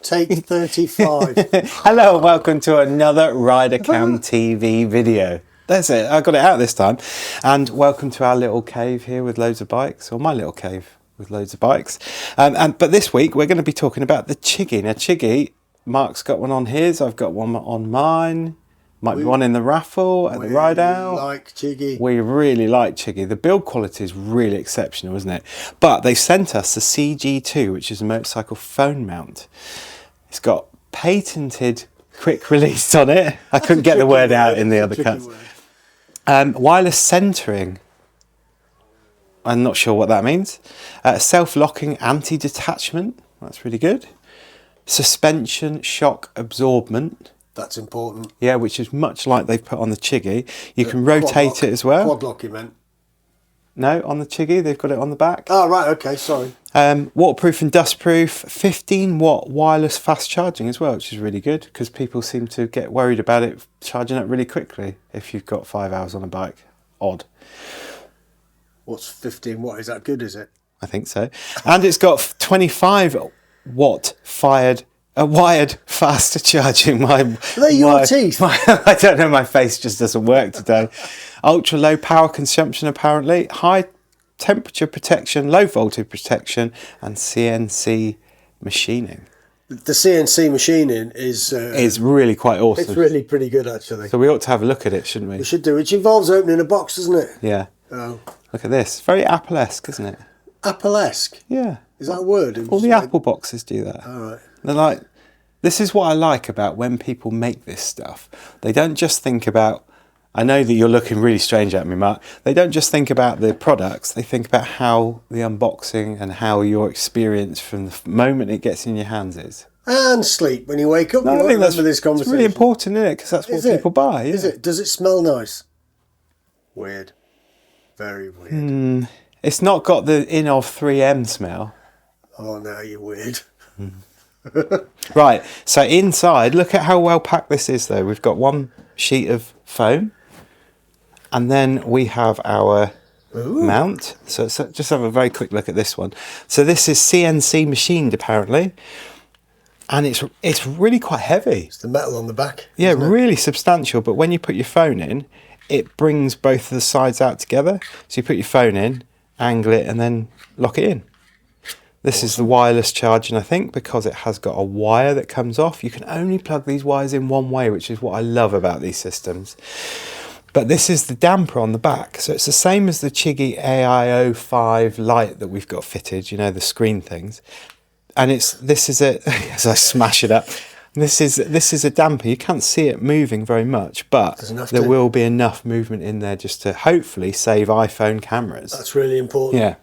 Take 35. Hello and welcome to another RiderCamTV video. That's it, I got it out this time. And welcome to our little cave here with loads of bikes, or my little cave with loads of bikes. But this week we're going to be talking about the Chigee. Now Chigee, Mark's got one on his, I've got one on mine. Might be one in the raffle at the ride out. Like Chigee. We really like Chigee. The build quality is really exceptional, isn't it? But they sent us the CG2, which is a motorcycle phone mount. It's got patented quick release on it. I couldn't get the word out in the other cuts. Wireless centering. I'm not sure what that means. Self-locking anti-detachment. That's really good. Suspension shock absorbment. That's important. Yeah, which is much like they've put on the Chigee. You can rotate it as well. Quad lock, you meant? No, on the Chigee, they've got it on the back. Oh, right, okay, sorry. Waterproof and dustproof, 15-watt wireless fast charging as well, which is really good because people seem to get worried about it charging up really quickly if you've got 5 hours on a bike. Odd. What's 15 watt? Is that good, is it? I think so. And it's got 25-watt wired fast charging. They're your teeth. I don't know, my face just doesn't work today. Ultra low power consumption apparently, high temperature protection, low voltage protection, and CNC machining. The CNC machining is really quite awesome. It's really pretty good actually. So we ought to have a look at it, shouldn't we? We should do, which involves opening a box, doesn't it? Yeah. Oh. Look at this. Very Apple-esque, isn't it? Apple-esque? Yeah. Is that a word? All the Apple boxes do that. All right. They're like, this is what I like about when people make this stuff. They don't just think about, I know that you're looking really strange at me, Mark. They don't just think about the products. They think about how the unboxing and how your experience from the moment it gets in your hands is. And sleep when you wake up. No, I think that's this conversation. It's really important, isn't it? Because that's what people buy. Is it? Does it smell nice? Weird. Very weird. It's not got the Innovv 3M smell. Oh, no, you're weird. Right, so inside, look at how well packed this is though. We've got one sheet of foam and then we have our mount. So just have a very quick look at this one. So this is CNC machined apparently, and it's really quite heavy. It's the metal on the back. Yeah, really substantial, but when you put your phone in, it brings both of the sides out together. So you put your phone in, angle it and then lock it in. This is the wireless charging, I think, because it has got a wire that comes off. You can only plug these wires in one way, which is what I love about these systems. But this is the damper on the back. So it's the same as the Chigee AI05 light that we've got fitted, you know, the screen things. And this is a, as I smash it up, this is a damper. You can't see it moving very much, but there will be enough movement in there just to hopefully save iPhone cameras. That's really important. Yeah.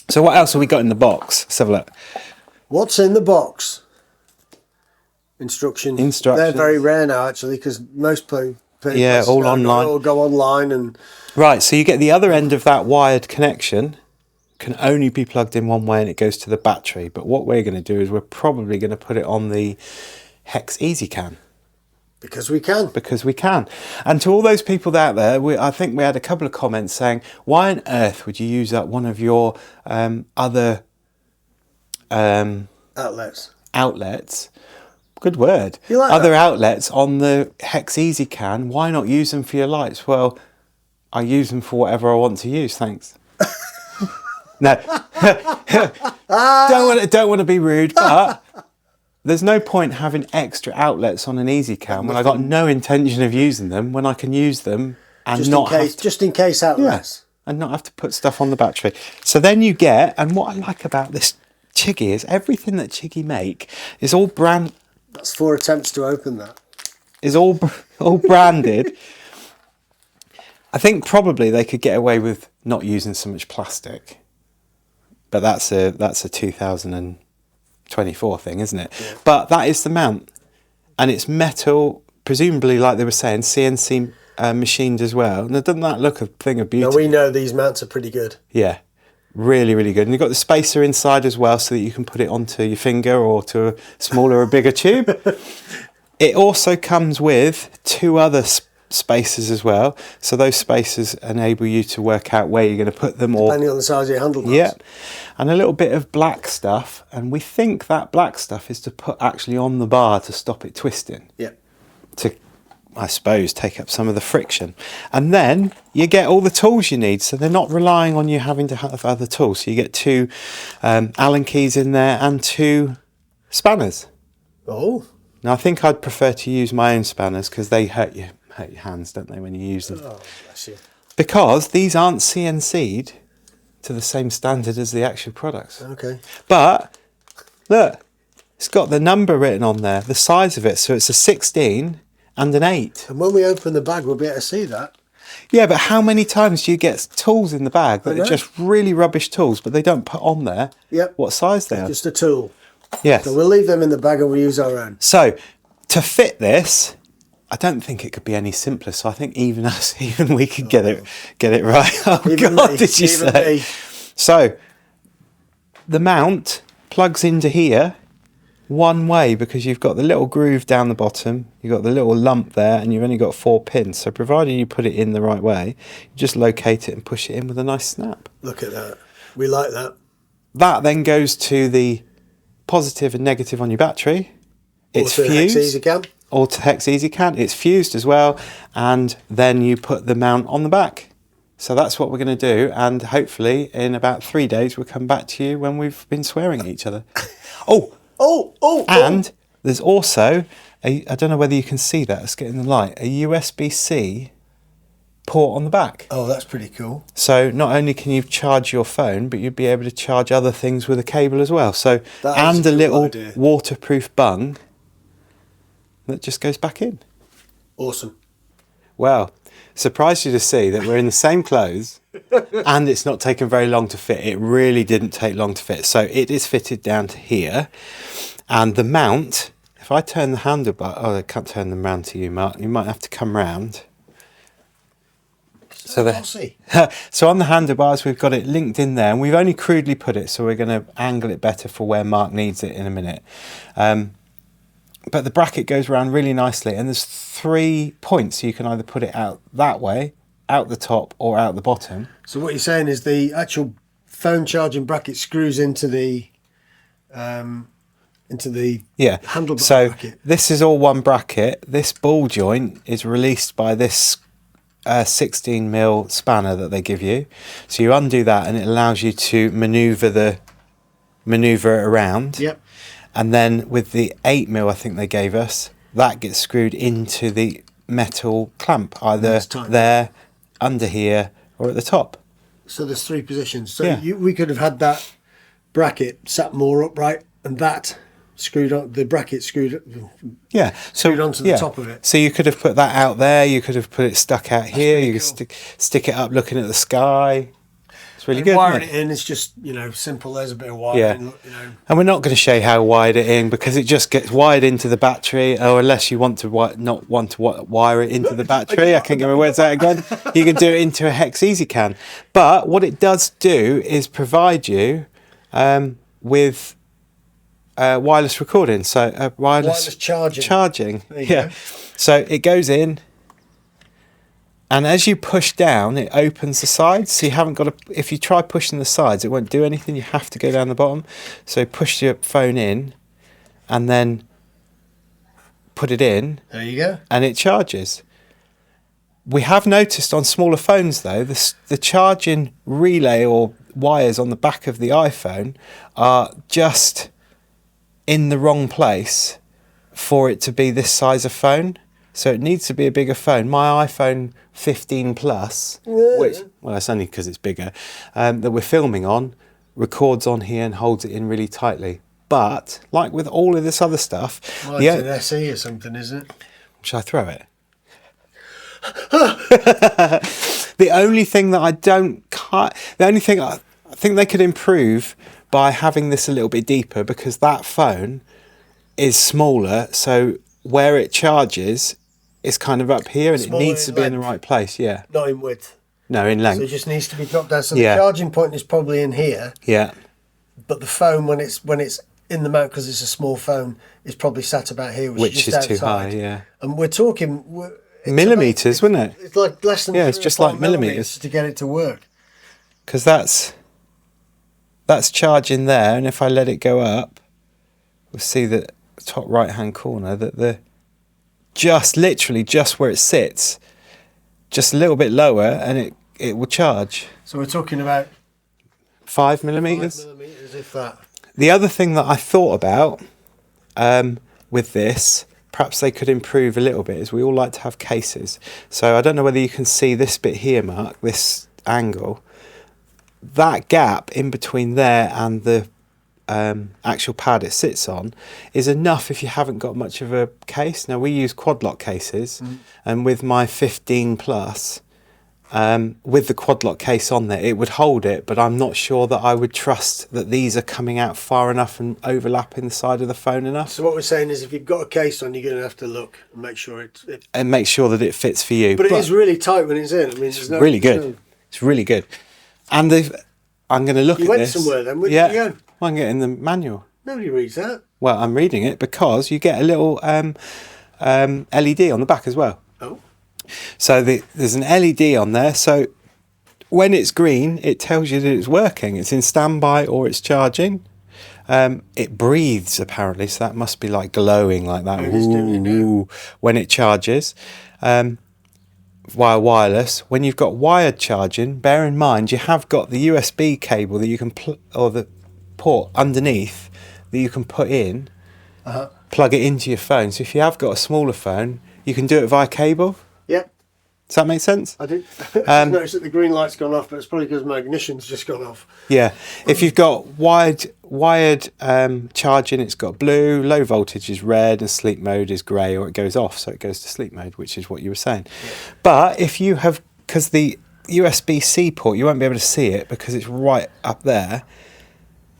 So what else have we got in the box? Let's have a look. What's in the box? Instructions. They're very rare now, actually, because most people all online. Or go online and. Right. So you get the other end of that wired connection. Can only be plugged in one way, and it goes to the battery. But what we're going to do is we're probably going to put it on the Hex EasyCam. Because we can. Because we can. And to all those people out there, I think we had a couple of comments saying, why on earth would you use up one of your other outlets? Good word. You like other that? Outlets on the Hex EasyCam. Why not use them for your lights? Well, I use them for whatever I want to use, thanks. No. Don't want to be rude, but there's no point having extra outlets on an EasyCam when I got no intention of using them, when I can use them and just in case outlets. Yeah, and not have to put stuff on the battery. So then you get, and what I like about this Chigee is everything that Chigee make is all brand. That's 4 attempts to open that. Is all branded. I think probably they could get away with not using so much plastic, but that's a 2024 thing, isn't it? Yeah. But that is the mount, and it's metal, presumably, like they were saying, CNC machined as well. Now, doesn't that look a thing of beauty? No, we know these mounts are pretty good. Yeah, really, really good. And you've got the spacer inside as well, so that you can put it onto your finger or to a smaller or bigger tube. It also comes with 2 other spacers as well. So those spacers enable you to work out where you're going to put them, depending on the size of your handlebars. Yeah, and a little bit of black stuff, and we think that black stuff is to put actually on the bar to stop it twisting. Yeah. To, I suppose, take up some of the friction. And then you get all the tools you need, so they're not relying on you having to have other tools. So you get 2 Allen keys in there and 2 spanners. Oh. Now I think I'd prefer to use my own spanners because they hurt your hands, don't they, when you use them? Oh, bless you. Because these aren't CNC'd to the same standard as the actual products. Okay. But look, it's got the number written on there, the size of it. So it's a 16 and an 8. And when we open the bag, we'll be able to see that. Yeah, but how many times do you get tools in the bag that are just really rubbish tools, but they don't put on there what size they are? Just a tool. Yes. So we'll leave them in the bag and we'll use our own. So to fit this, I don't think it could be any simpler. So I think even we could get it right. Oh Even God, me, did you even say? me. So the mount plugs into here one way because you've got the little groove down the bottom, you've got the little lump there, and you've only got 4 pins. So provided you put it in the right way, you just locate it and push it in with a nice snap. Look at that. We like that. That then goes to the positive and negative on your battery. It's fused. Or to Hex Easy Can. It's fused as well, and then you put the mount on the back. So that's what we're going to do, and hopefully in about 3 days we'll come back to you when we've been swearing at each other. And there's also I don't know whether you can see that. Let's get in the light. A USB-C port on the back. Oh, that's pretty cool. So not only can you charge your phone, but you'd be able to charge other things with a cable as well. So and a little waterproof bung that just goes back in. Awesome. Well, surprised you to see that we're in the same clothes and it's not taken very long to fit. It really didn't take long to fit. So it is fitted down to here, and the mount, if I turn the handlebar, oh, I can't turn them round to you, Mark. You might have to come round. So on the handlebars, we've got it linked in there, and we've only crudely put it, so we're going to angle it better for where Mark needs it in a minute. But the bracket goes around really nicely, and there's 3 points, so you can either put it out that way, out the top, or out the bottom. So what you're saying is the actual phone charging bracket screws into the handlebar bracket. This is all one bracket. This ball joint is released by this 16mm spanner that they give you. So you undo that, and it allows you to manoeuvre it around. Yep. And then with the 8mm I think they gave us, that gets screwed into the metal clamp, either there, under here, or at the top. So there's 3 positions. So we could have had that bracket sat more upright, and that screwed on, the bracket screwed onto the top of it. So you could have put that out there, you could have put it stuck out here, you could stick it up looking at the sky. It's really good. Wiring it in is just, simple. There's a bit of wiring. And we're not going to show you how wired it in, because it just gets wired into the battery, or unless you want to not want to wire it into the battery. I can't get my words out again. You can do it into a Hex Easy Can. But what it does do is provide you with wireless recording, so wireless charging. Yeah. So it goes in. And as you push down, it opens the sides. So you haven't got to, if you try pushing the sides, it won't do anything. You have to go down the bottom. So push your phone in and then put it in. There you go. And it charges. We have noticed on smaller phones, though, the charging relay or wires on the back of the iPhone are just in the wrong place for it to be this size of phone. So it needs to be a bigger phone. My iPhone 15 Plus, which, well, it's only because it's bigger, that we're filming on, records on here and holds it in really tightly. But, like with all of this other stuff... Well, it's an SE or something, isn't it? Shall I throw it? The only thing that I think they could improve by having this a little bit deeper, because that phone is smaller, so where it charges... It's kind of up here, and it needs to be in the right place, Not in width. No, in length. So it just needs to be dropped down. So the charging point is probably in here. Yeah. But the phone, when it's in the mount, because it's a small phone, is probably sat about here, which is too high, And we're talking, millimeters, wouldn't it? It's like less than it's just like millimeters to get it to work. Because that's charging there, and if I let it go up, we'll see the top right hand corner that the literally just where it sits, just a little bit lower, and it will charge. So we're talking about 5 millimeters. 5 millimeters, if that. The other thing that I thought about with this, perhaps they could improve a little bit, is we all like to have cases. So I don't know whether you can see this bit here, Mark, this angle. That gap in between there and the actual pad it sits on is enough if you haven't got much of a case. Now, we use quad lock cases, and with my 15 plus, with the quad lock case on there, it would hold it, but I'm not sure that I would trust that these are coming out far enough and overlapping the side of the phone enough. So what we're saying is, if you've got a case on, you're going to have to look and make sure and make sure that it fits for you. But it is really tight when it's in. I mean, it's really good. It's really good. And I'm going to look at this. You went somewhere then? Where did you go? Well, I can get in the manual. Nobody reads that. Well, I'm reading it because you get a little LED on the back as well. Oh. So there's an LED on there. So when it's green, it tells you that it's working. It's in standby or it's charging. It breathes apparently, so that must be like glowing like that. Ooh, when it charges. Via wireless. When you've got wired charging, bear in mind you have got the USB cable that you can or the port underneath that you can put in, plug it into your phone. So if you have got a smaller phone, you can do it via cable. Yep. Does that make sense? I did. I noticed that the green light's gone off, but it's probably because my ignition's just gone off. Yeah. If you've got wired charging, it's got blue, low voltage is red, and sleep mode is grey, or it goes off, so it goes to sleep mode, which is what you were saying. Yeah. But if you have, because the USB-C port, you won't be able to see it because it's right up there.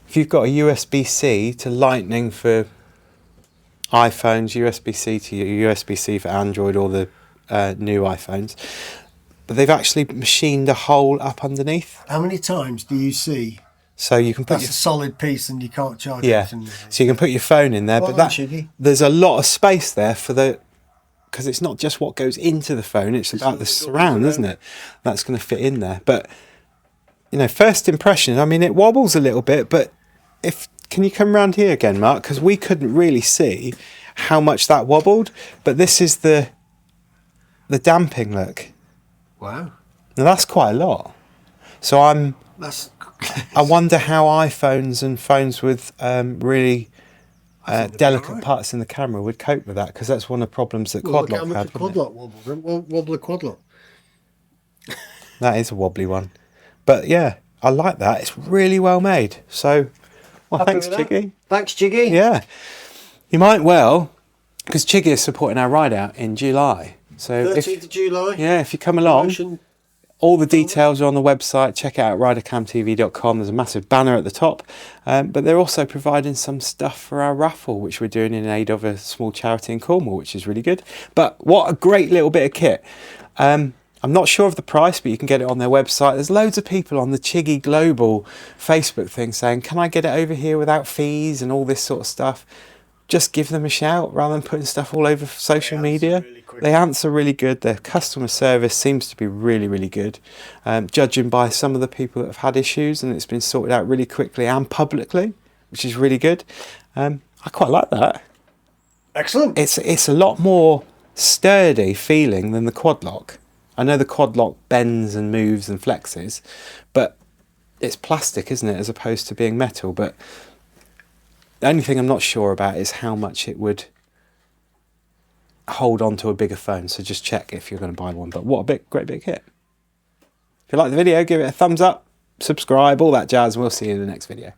If you've got a USB-C to Lightning for iPhones, USB-C to USB-C for Android or the new iPhones, but they've actually machined a hole up underneath. How many times do you see? So you can put that's a solid piece and you can't charge it. So you can put your phone in there, but there's a lot of space there for because it's not just what goes into the phone, it's about the surround, isn't it? That's going to fit in there. But first impression, I mean, it wobbles a little bit, but can you come around here again, Mark? Because we couldn't really see how much that wobbled, but this is the damping look. Wow. Now that's quite a lot. So I wonder how iPhones and phones with really delicate parts in the camera would cope with that, because that's one of the problems that quad lock had. Quad lock wobbles. Wobble a quad lock. That is a wobbly one. But yeah, I like that. It's really well made. So, thanks, Chiggy. Thanks, Chiggy. Yeah. You might because Chiggy is supporting our ride out in July. So 13th of July. Yeah, if you come along, all the details are on the website. Check it out, RiderCamTV.com. There's a massive banner at the top. But they're also providing some stuff for our raffle, which we're doing in aid of a small charity in Cornwall, which is really good. But what a great little bit of kit. I'm not sure of the price, but you can get it on their website. There's loads of people on the Chiggy Global Facebook thing saying, can I get it over here without fees and all this sort of stuff? Just give them a shout rather than putting stuff all over social media. They answer really good. Their customer service seems to be really, really good. Judging by some of the people that have had issues, and it's been sorted out really quickly and publicly, which is really good. I quite like that. Excellent. It's a lot more sturdy feeling than the quad lock. I know the quad lock bends and moves and flexes, but it's plastic, isn't it, as opposed to being metal. But the only thing I'm not sure about is how much it would hold on to a bigger phone. So just check if you're going to buy one. But what a great big kit. If you like the video, give it a thumbs up, subscribe, all that jazz, and we'll see you in the next video.